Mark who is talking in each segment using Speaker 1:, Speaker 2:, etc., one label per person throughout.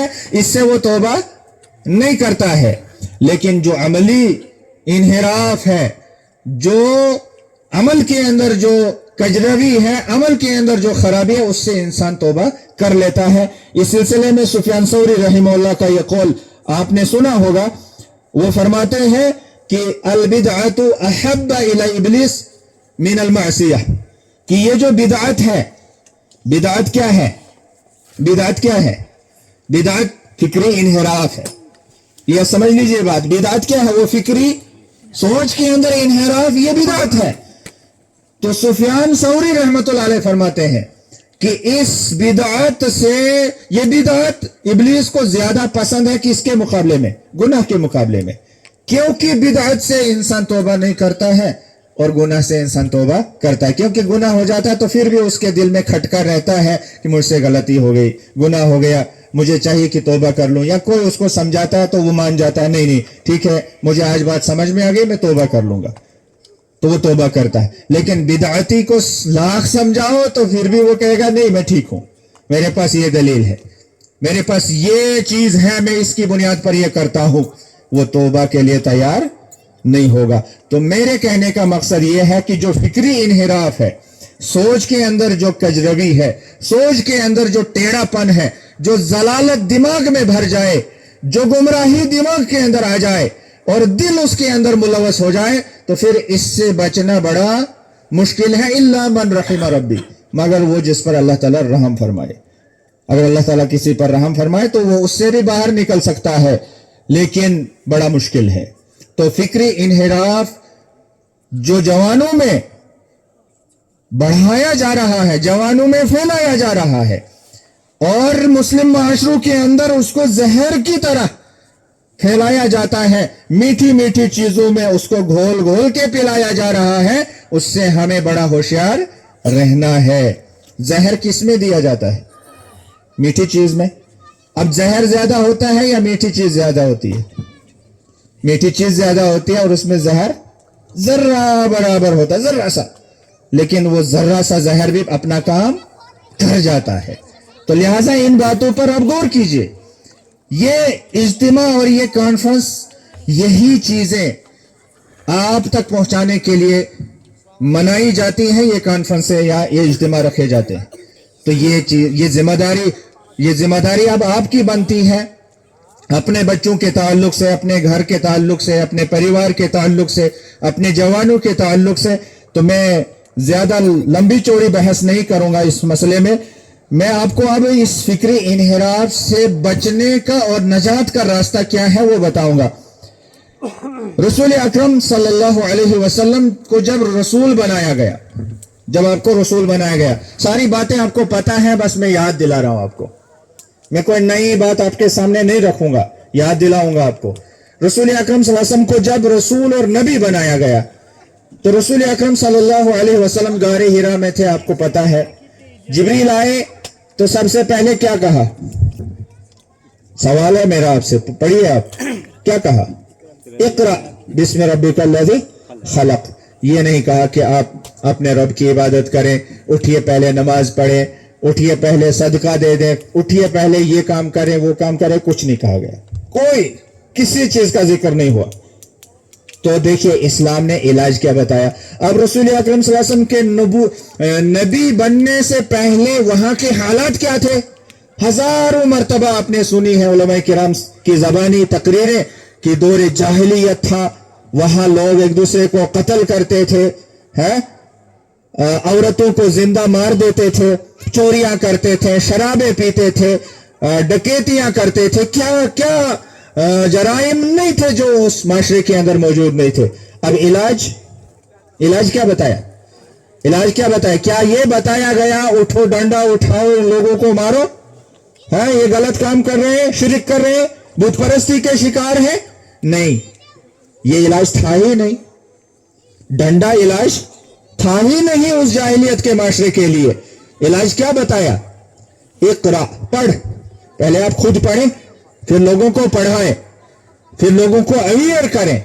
Speaker 1: है, इससे वो तौबा नहीं करता है। लेकिन जो अमली इन्हिराफ है, जो अमल के अंदर जो कजरवी है, अमल के अंदर जो खराबी है, उससे इंसान तौबा कर लेता है। इस सिलसिले में सुफियान सौरी रहमहुल्लाह का यह कौल आपने सुना होगा। वो फरमाते हैं कि अल बिदअतु अहब्ब इला इब्लिस मिन अल मासियह, कि ये जो बिदअत है, बिदअत क्या है? बिदअत क्या है? बिदअत फिक्री इन्हिराफ है। यह समझ लीजिए बात। बिदअत क्या है? वो फिक्री सोच के अंदर इन्हिराफ, ये बिदअत है। तो सुफियान सौरी रहमतुल्लाह अलैह फरमाते हैं कि इस बिदअत से, ये बिदअत इब्लीस को ज्यादा पसंद है किसके मुकाबले में? गुनाह के मुकाबले में। क्योंकि बिदअत से इंसान तौबा नहीं करता है और गुनाह से इंसान तौबा करता है। क्योंकि गुनाह हो जाता है तो फिर भी उसके दिल में खटका रहता है कि मुझसे गलती हो गई, गुनाह हो गया, मुझे चाहिए कि तौबा कर लूं। या कोई उसको समझाता है तो वो मान जाता है, नहीं नहीं ठीक है, मुझे आज बात समझ में आ गई, मैं तौबा कर लूंगा, तो वो तौबा करता है। लेकिन बिदअती को लाख समझाओ तो फिर भी वो कहेगा नहीं मैं ठीक हूं, मेरे पास ये दलील है, मेरे पास ये चीज है, मैं इसकी बुनियाद पर ये करता हूं, वो तौबा के लिए तैयार नहीं होगा। तो मेरे कहने का मकसद ये है कि जो फिक्री इन्हिराफ है, सोच के अंदर जो कजरवी है, सोच के अंदर जो टेढ़ापन है, जो जलालत दिमाग में भर जाए, जो गुमराही दिमाग के अंदर आ जाए और दिल उसके अंदर मुलवस हो जाए, तो फिर इससे बचना बड़ा मुश्किल है। इल्ला मन रहिम रब्बी, मगर वो जिस पर अल्लाह ताला रहम फरमाए। अगर अल्लाह ताला किसी पर रहम फरमाए तो वो उससे भी बाहर निकल सकता है, लेकिन बड़ा मुश्किल है। तो फिक्री इन्हिराफ जो जवानों में बढ़ाया जा रहा है, जवानों में फैलाया जा रहा है, और मुस्लिम माशरों के अंदर उसको जहर की तरह फैलाया जाता है, मीठी मीठी चीजों में उसको घोल घोल के पिलाया जा रहा है, उससे हमें बड़ा होशियार रहना है। जहर किस में दिया जाता है? मीठी चीज में। अब जहर ज्यादा होता है या मीठी चीज ज्यादा होती है? मीठी चीज ज्यादा होती है और उसमें जहर जर्रा बराबर होता है, जर्रा सा, लेकिन वो जर्रा सा जहर भी अपना काम कर जाता है। तो लिहाजा इन बातों पर आप गौर कीजिए। ये इज्तिमा और ये कॉन्फ्रेंस, यही चीजें आप तक पहुंचाने के लिए मनाई जाती हैं। ये कॉन्फ्रेंस या ये इज्तिमा रखे जाते हैं। तो ये चीज, ये जिम्मेदारी अब आपकी बनती है, अपने बच्चों के ताल्लुक से, अपने घर के ताल्लुक से, अपने परिवार के ताल्लुक से, अपने जवानों के ताल्लुक से। तो मैं ज्यादा लंबी चौड़ी बहस नहीं करूंगा इस मसले में। मैं आपको अब इस फिक्री इन्हिराफ से बचने का और नजात का रास्ता क्या है वो बताऊंगा। रसूल अकरम सल्लल्लाहु अलैहि वसल्लम को जब रसूल बनाया गया, जब आपको रसूल बनाया गया, सारी बातें आपको पता है, बस मैं याद दिला रहा हूं आपको। मैं कोई नई बात आपके सामने नहीं रखूंगा, याद दिलाऊंगा आपको। रसूल अकरम सल्लल्लाहु अलैहि वसल्लम को जब रसूल और नबी बनाया गया, तो रसूल अकरम सल्लल्लाहु अलैहि वसल्लम गारे हिरा में थे, आपको पता है। जिब्रील आए तो सबसे पहले क्या कहा? सवाल है मेरा आपसे, पढ़िए आप, क्या कहा? इक़रा बिस्मि रब्बिकल लज़ी खलक़। ये नहीं कहा कि आप अपने रब की इबादत करें, उठिए पहले नमाज पढ़ें, उठिए पहले सदका दे दें, उठिए पहले ये काम करें वो काम करें, कुछ नहीं कहा गया। कोई किसी चीज का जिक्र नहीं हुआ। तो देखिए इस्लाम ने इलाज क्या बताया। अब रसूल अकरम सल्लल्लाहु अलैहि वसल्लम के नबी बनने से पहले वहां के हालात क्या थे? हजारों मर्तबा आपने सुनी है उलमाए किराम की जबानी तकरीरें कि दौर जाहिलियत था, वहां लोग एक दूसरे को कत्ल करते थे, हैं, औरतों को जिंदा मार देते थे, चोरियां करते थे, शराबें पीते थे, डकैतियां करते थे। क्या क्या जराइम नहीं थे जो उस माशरे के अंदर मौजूद नहीं थे। अब इलाज क्या बताया? इलाज क्या बताया? क्या ये बताया गया उठो डंडा उठाओ लोगों को मारो, है ये गलत काम कर रहे हैं, शिरक कर रहे हैं, बुत परस्ती के शिकार है? नहीं, ये इलाज था ही नहीं। डंडा इलाज था ही नहीं उस जाहिलियत के माशरे के लिए। इलाज क्या बताया? इक़रा, पढ़, पहले आप खुद पढ़ें, फिर लोगों को पढ़ाएं, फिर लोगों को अवेयर करें।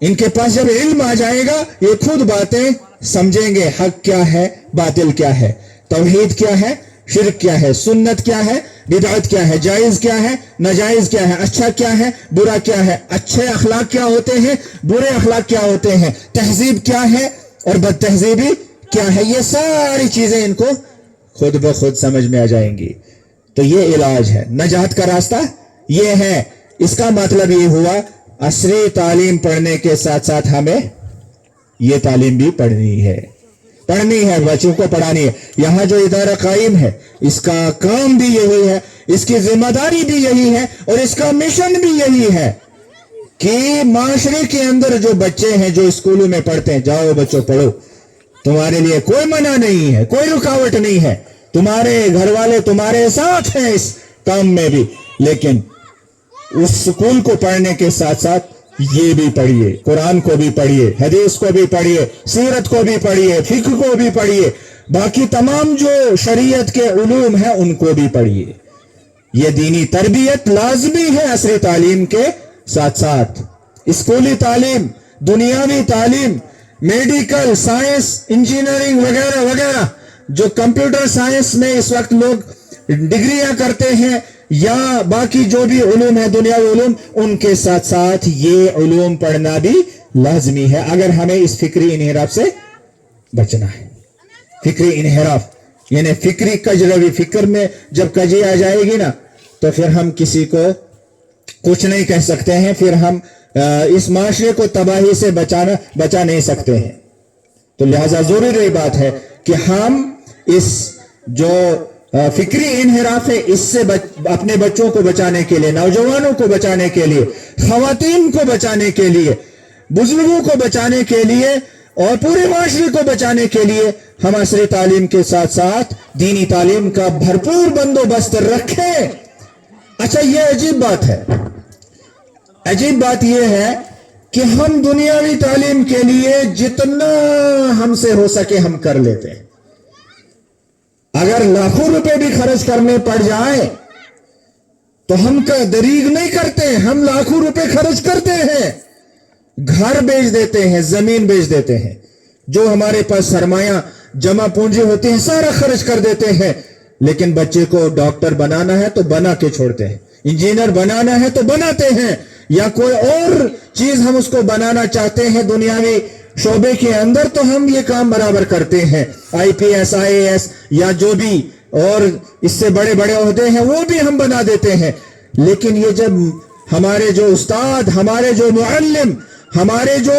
Speaker 1: इनके पास जब इल्म आ जाएगा ये खुद बातें समझेंगे, हक क्या है बातिल क्या है, तौहीद क्या है शिर्क क्या है, सुन्नत क्या है, बिदअत क्या है, जायज क्या है, नाजायज क्या है, अच्छा क्या है, बुरा क्या है, अच्छे अखलाक क्या होते हैं, बुरे अखलाक क्या होते हैं, तहजीब क्या है और बदतहजीबी क्या है, ये सारी चीजें इनको खुद ब खुद समझ में आ जाएंगी। तो ये इलाज है, नजात का रास्ता ये है। इसका मतलब ये हुआ असरी तालीम पढ़ने के साथ साथ हमें ये तालीम भी पढ़नी है, बच्चों को पढ़ानी है। यहां जो इदारा कायम है इसका काम भी यही है, इसकी जिम्मेदारी भी यही है और इसका मिशन भी यही है कि माशरे के अंदर जो बच्चे हैं जो स्कूलों में पढ़ते हैं, जाओ बच्चों पढ़ो, तुम्हारे लिए कोई मना नहीं है, कोई रुकावट नहीं है, तुम्हारे घर वाले तुम्हारे साथ हैं इस काम में भी। लेकिन उस स्कूल को पढ़ने के साथ साथ ये भी पढ़िए, कुरान को भी पढ़िए, हदीस को भी पढ़िए, सीरत को भी पढ़िए, फिक्र को भी पढ़िए, बाकी तमाम जो शरीयत के उलूम है उनको भी पढ़िए। ये दीनी तरबियत लाजमी है असरी तालीम के साथ साथ। स्कूली तालीम, दुनियावी तालीम, मेडिकल साइंस, इंजीनियरिंग वगैरह वगैरह, जो कंप्यूटर साइंस में इस वक्त लोग डिग्रियां करते हैं या बाकी जो भी उलूम है दुनियावी उलूम, उनके साथ साथ ये उलूम पढ़ना भी लाजमी है अगर हमें इस फिक्री इन्हिराफ से बचना है। फिक्री इन्हिराफ यानी फिक्री कजरवी, फिक्र में जब कजी आ जाएगी ना तो फिर हम किसी को कुछ नहीं कह सकते हैं, फिर हम इस माशरे को तबाही से बचा नहीं सकते हैं। तो लिहाजा जरूरी बात है कि हम इस जो फिक्री इन्हिराफ है इससे अपने बच्चों को बचाने के लिए, नौजवानों को बचाने के लिए, खवातीन को बचाने के लिए, बुजुर्गों को बचाने के लिए और पूरे माशरे को बचाने के लिए हम असरी तालीम के साथ साथ दीनी तालीम का भरपूर बंदोबस्त रखें। अच्छा, यह अजीब बात है, अजीब बात यह है कि हम दुनियावी तालीम के लिए जितना हमसे हो सके हम कर लेते हैं। अगर लाखों रुपए भी खर्च करने पड़ जाए तो हम दरीग नहीं करते, हम लाखों रुपए खर्च करते हैं, घर बेच देते हैं, जमीन बेच देते हैं, जो हमारे पास सरमाया जमा पूंजी होती है सारा खर्च कर देते हैं। लेकिन बच्चे को डॉक्टर बनाना है तो बना के छोड़ते हैं, इंजीनियर बनाना है तो बनाते हैं, या कोई और चीज हम उसको बनाना चाहते हैं दुनियावी शोबे के अंदर तो हम ये काम बराबर करते हैं। IPS IAS या जो भी और इससे बड़े बड़े ओहदे हैं वो भी हम बना देते हैं। लेकिन ये जब हमारे जो उस्ताद, हमारे जो मुअल्लिम, हमारे जो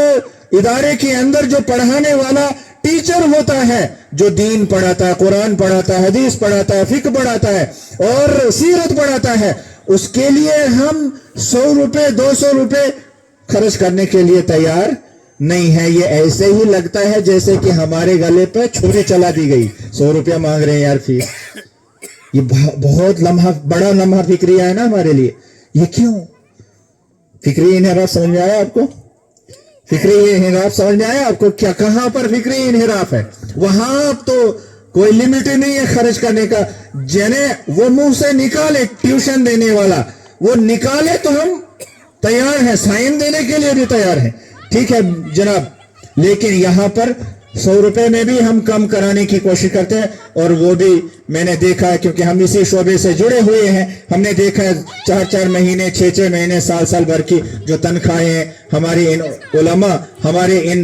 Speaker 1: इदारे के अंदर जो पढ़ाने वाला टीचर होता है, जो दीन पढ़ाता है, कुरान पढ़ाता है, हदीस पढ़ाता है, फिक्र पढ़ाता है और सीरत पढ़ाता है, उसके लिए हम 100 रुपए 200 रुपए खर्च करने के लिए तैयार नहीं है। ये ऐसे ही लगता है जैसे कि हमारे गले पे छुरी चला दी गई, 100 रुपया मांग रहे हैं यार फीस। ये बहुत बड़ा लम्हा फिक्रिया है ना हमारे लिए। ये क्यों? फिक्री इन्हिराफ समझ में आया आपको? फिक्री इन्हिराफ समझ में आया आपको? क्या कहां पर फिक्री इन्हिराफ है? वहां तो कोई लिमिट ही नहीं है खर्च करने का। जने वो मुंह से निकाले ट्यूशन देने वाला, वो निकाले तो हम तैयार हैं, साइन देने के लिए भी तैयार हैं, ठीक है जनाब। लेकिन यहां पर 100 रुपए में भी हम कम कराने की कोशिश करते हैं। और वो भी मैंने देखा है, क्योंकि हम इसी शोबे से जुड़े हुए हैं, हमने देखा है 4-4 महीने 6-6 महीने साल भर की जो तनख्वाहें हैं हमारी इन उलमा, हमारे इन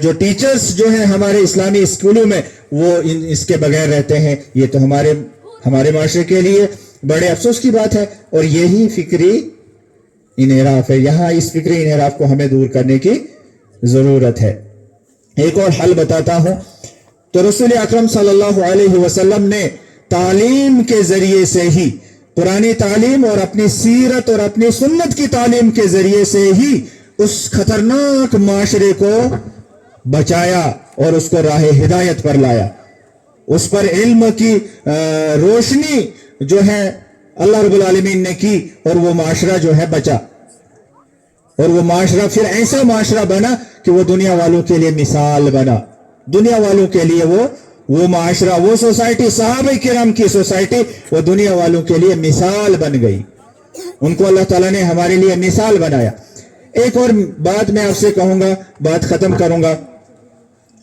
Speaker 1: जो टीचर्स जो हैं हमारे इस्लामी स्कूलों में, वो इसके बगैर रहते हैं। ये तो हमारे माशरे के लिए बड़े अफसोस की बात है। और यही फिक्री इन्हिराफ है। यहां इस फिक्री इन्हिराफ को हमें दूर करने की जरूरत है। एक और हल बताता हूं। तो रसूल अकरम सल्लल्लाहु अलैहि वसल्लम ने तालीम के जरिए से ही, पुरानी तालीम और अपनी सीरत और अपनी सुन्नत की तालीम के जरिए से ही उस खतरनाक माशरे को बचाया और उसको राह हिदायत पर लाया। उस पर इल्म की रोशनी जो है अल्लाह रब्बुल आलमीन ने की और वो माशरा जो है बचा। और वो माशरा फिर ऐसा माशरा बना कि वो दुनिया वालों के लिए मिसाल बना। दुनिया वालों के लिए वो माशरा, वो सोसाइटी, सहाबा किराम की सोसाइटी, वो दुनिया वालों के लिए मिसाल बन गई। उनको अल्लाह ताला ने हमारे लिए मिसाल बनाया। एक और बात मैं आपसे कहूंगा, बात खत्म करूंगा,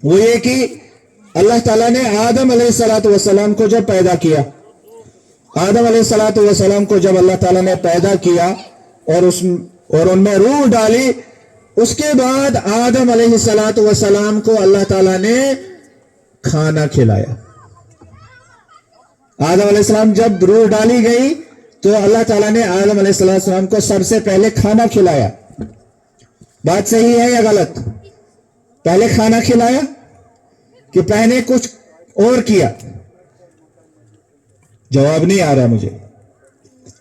Speaker 1: वो ये कि اللہ تعالیٰ نے آدم علیہ السلام کو جب پیدا کیا، آدم علیہ السلام کو جب اللہ تعالیٰ نے پیدا کیا اور ان میں روح ڈالی، اس کے بعد آدم علیہ السلام کو اللہ تعالیٰ نے کھانا کھلایا۔ آدم علیہ السلام جب روح ڈالی گئی تو اللہ تعالیٰ نے آدم علیہ السلام کو سب سے پہلے کھانا کھلایا۔ بات صحیح ہے یا غلط؟ پہلے کھانا کھلایا کہ پہلے کچھ اور کیا؟ جواب نہیں آ رہا مجھے۔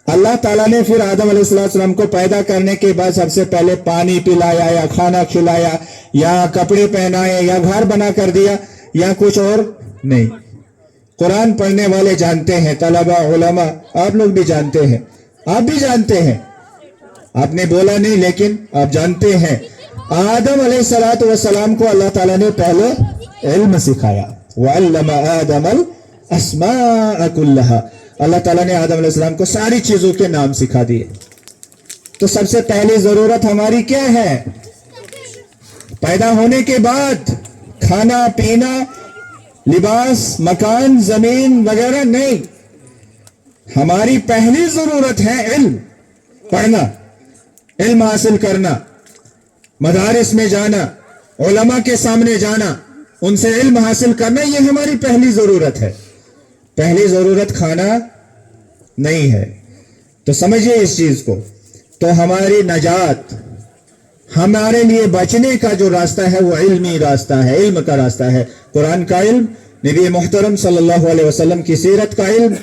Speaker 1: اللہ تعالیٰ نے پھر آدم علیہ السلام کو پیدا کرنے کے بعد سب سے پہلے پانی پلایا یا کھانا کھلایا یا کپڑے پہنائے یا گھر بنا کر دیا یا کچھ اور نہیں۔ قرآن پڑھنے والے جانتے ہیں، طلبہ علماء آپ لوگ بھی جانتے ہیں، آپ بھی جانتے ہیں، آپ نے بولا نہیں لیکن آپ جانتے ہیں، آدم علیہ السلام کو اللہ تعالیٰ نے پہلے علم سکھایا۔ وَعَلَّمَ آدَمَ الْأَسْمَاءَ كُلَّهَا، اللہ تعالیٰ نے آدم علیہ السلام کو ساری چیزوں کے نام سکھا دیے۔ تو سب سے پہلی ضرورت ہماری کیا ہے؟ پیدا ہونے کے بعد کھانا پینا، لباس، مکان، زمین وغیرہ نہیں، ہماری پہلی ضرورت ہے علم، پڑھنا، علم حاصل کرنا، مدارس میں جانا، علماء کے سامنے جانا، ان سے علم حاصل کرنا، یہ ہماری پہلی ضرورت ہے۔ پہلی ضرورت کھانا نہیں ہے۔ تو سمجھیے اس چیز کو۔ تو ہماری نجات، ہمارے لیے بچنے کا جو راستہ ہے وہ علمی راستہ ہے، علم کا راستہ ہے۔ قرآن کا علم، نبی محترم صلی اللہ علیہ وسلم کی سیرت کا علم،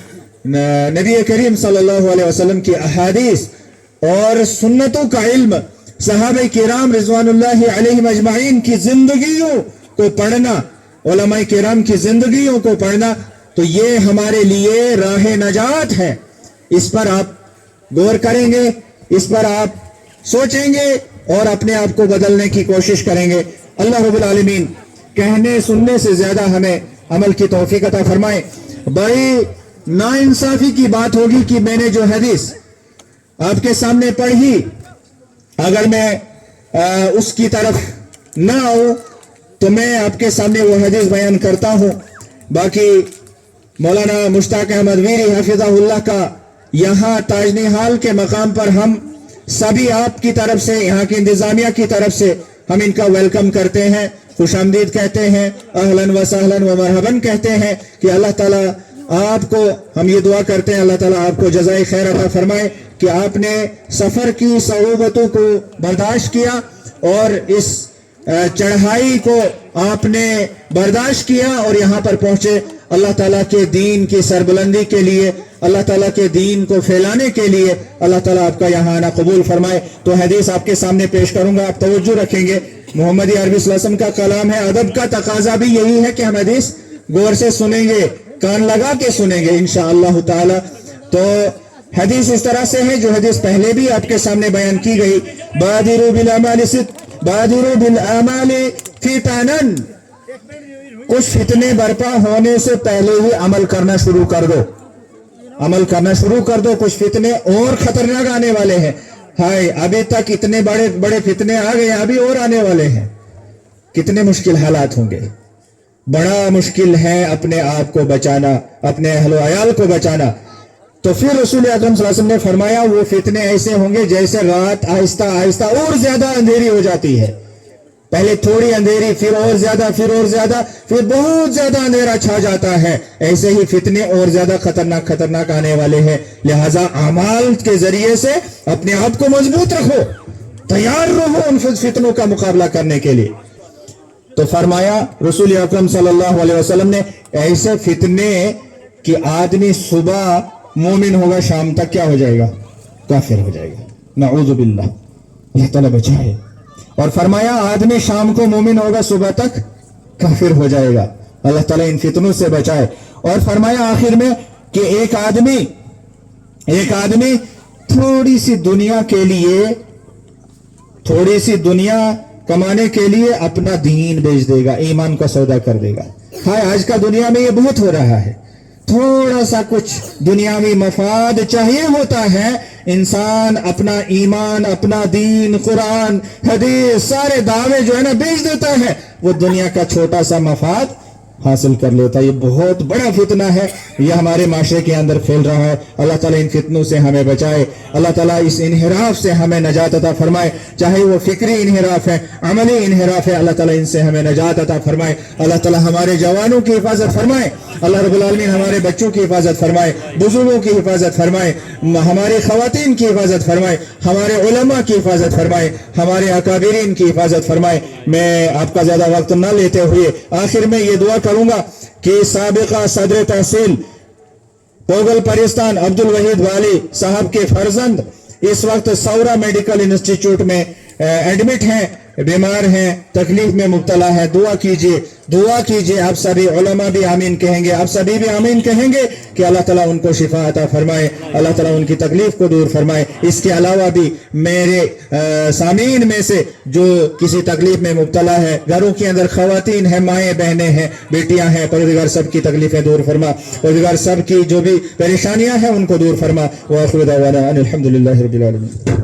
Speaker 1: نبی کریم صلی اللہ علیہ وسلم کی احادیث اور سنتوں کا علم، صحابہ کرام رضوان اللہ علیہم اجمعین کی زندگیوں کو پڑھنا، علماء کرام کی زندگیوں کو پڑھنا، تو یہ ہمارے لیے راہ نجات ہے۔ اس پر آپ غور کریں گے، اس پر آپ سوچیں گے اور اپنے آپ کو بدلنے کی کوشش کریں گے۔ اللہ رب العالمین کہنے سننے سے زیادہ ہمیں عمل کی توفیق عطا فرمائے۔ بڑی ناانصافی کی بات ہوگی کہ میں نے جو حدیث آپ کے سامنے پڑھی، اگر میں اس کی طرف نہ آؤں تو میں آپ کے سامنے وہ حدیث بیان کرتا ہوں۔ باقی مولانا مشتاق احمد ویری حفظہ اللہ کا یہاں تاج نہال کے مقام پر ہم سبھی آپ کی طرف سے، یہاں کی انتظامیہ کی طرف سے ہم ان کا ویلکم کرتے ہیں، خوش آمدید کہتے ہیں، اہلاً و سہلاً و مرحباً کہتے ہیں کہ اللہ تعالیٰ آپ کو، ہم یہ دعا کرتے ہیں اللہ تعالیٰ آپ کو جزائے خیر عطا فرمائے کہ آپ نے سفر کی صعوبتوں کو برداشت کیا اور اس چڑھائی کو آپ نے برداشت کیا اور یہاں پر پہنچے۔ اللہ تعالیٰ کے دین کی سربلندی کے لیے، اللہ تعالیٰ کے دین کو پھیلانے کے لیے اللہ تعالیٰ آپ کا یہاں آنا قبول فرمائے۔ تو حدیث آپ کے سامنے پیش کروں گا، آپ توجہ رکھیں گے۔ محمد عربی صلی اللہ علیہ وسلم کا کلام ہے، ادب کا تقاضا بھی یہی ہے کہ ہم حدیث غور سے سنیں گے، کان لگا کے سنیں گے انشاءاللہ تعالی۔ تو حدیث اس طرح سے ہے جو حدیث پہلے بھی آپ کے سامنے بیان کی گئی، بادروا بالاعمال فتنا، کچھ فتنے برپا ہونے سے پہلے ہی عمل کرنا شروع کر دو، عمل کرنا شروع کر دو، کچھ فتنے اور خطرناک آنے والے ہیں۔ ہائے ابھی تک اتنے بڑے بڑے فتنے آ گئے، ابھی اور آنے والے ہیں، کتنے مشکل حالات ہوں گے۔ بڑا مشکل ہے اپنے آپ کو بچانا، اپنے اہل و عیال کو بچانا۔ تو پھر رسول اکرم صلی اللہ علیہ وسلم نے فرمایا وہ فتنے ایسے ہوں گے جیسے رات آہستہ آہستہ اور زیادہ اندھیری ہو جاتی ہے، پہلے تھوڑی اندھیری، پھر اور زیادہ، پھر اور زیادہ، پھر بہت زیادہ اندھیرا چھا جاتا ہے۔ ایسے ہی فتنے اور زیادہ خطرناک آنے والے ہیں۔ لہٰذا اعمال کے ذریعے سے اپنے آپ کو مضبوط رکھو، تیار رہو ان فتنوں کا مقابلہ کرنے کے لیے۔ تو فرمایا رسول اکرم صلی اللہ علیہ وسلم نے ایسے فتنے کہ آدمی صبح مومن ہوگا، شام تک کیا ہو جائے گا؟ کافر ہو جائے گا، نعوذ باللہ، اللہ تعالیٰ بچائے۔ اور فرمایا آدمی شام کو مومن ہوگا، صبح تک کافر ہو جائے گا، اللہ تعالیٰ ان فتنوں سے بچائے۔ اور فرمایا آخر میں کہ ایک آدمی تھوڑی سی دنیا کے لیے، تھوڑی سی دنیا کمانے کے لیے اپنا دین بیچ دے گا، ایمان کا سودا کر دے گا۔ ہاں آج کا دنیا میں یہ بہت ہو رہا ہے، تھوڑا سا کچھ دنیاوی مفاد چاہیے ہوتا ہے، انسان اپنا ایمان، اپنا دین، قرآن، حدیث، سارے دعوے جو ہے نا بیچ دیتا ہے، وہ دنیا کا چھوٹا سا مفاد حاصل کر لیتا. یہ بہت بڑا فتنہ ہے, یہ ہمارے معاشرے کے اندر پھیل رہا ہے. اللہ تعالیٰ ان فتنوں سے ہمیں بچائے. اللہ تعالیٰ اس انحراف سے ہمیں نجات عطا فرمائے, چاہے وہ فکری انحراف ہے, عملی انحراف ہے. اللہ تعالیٰ ان سے ہمیں نجات عطا فرمائے. اللہ تعالیٰ ہمارے جوانوں کی حفاظت فرمائے. اللہ رب العالمین ہمارے بچوں کی حفاظت فرمائے, بزرگوں کی حفاظت فرمائے, ہماری خواتین کی حفاظت فرمائے, ہمارے علماء کی حفاظت فرمائے, ہمارے اکابرین کی حفاظت فرمائے. میں آپ کا زیادہ وقت نہ لیتے ہوئے آخر میں یہ دعا کروں گا کہ سابقہ صدر تحصیل پوگل پرستان عبدالوحید والی صاحب کے فرزند اس وقت سورا میڈیکل انسٹیٹیوٹ میں ایڈمٹ ہیں, بیمار ہیں, تکلیف میں مبتلا ہے. دعا کیجئے, دعا کیجئے. آپ سبھی علماء بھی آمین کہیں گے, آپ سبھی بھی آمین کہیں گے کہ اللہ تعالیٰ ان کو شفا عطا فرمائے, اللہ تعالیٰ ان کی تکلیف کو دور فرمائے. اس کے علاوہ بھی میرے سامعین میں سے جو کسی تکلیف میں مبتلا ہے, گھروں کے اندر خواتین ہیں, مائیں بہنیں ہیں, بیٹیاں ہیں, پروردگار سب کی تکلیفیں دور فرما, پروردگار سب کی جو بھی پریشانیاں ہیں ان کو دور فرما. وآخر دعوانا ان الحمد للہ رب العالمین.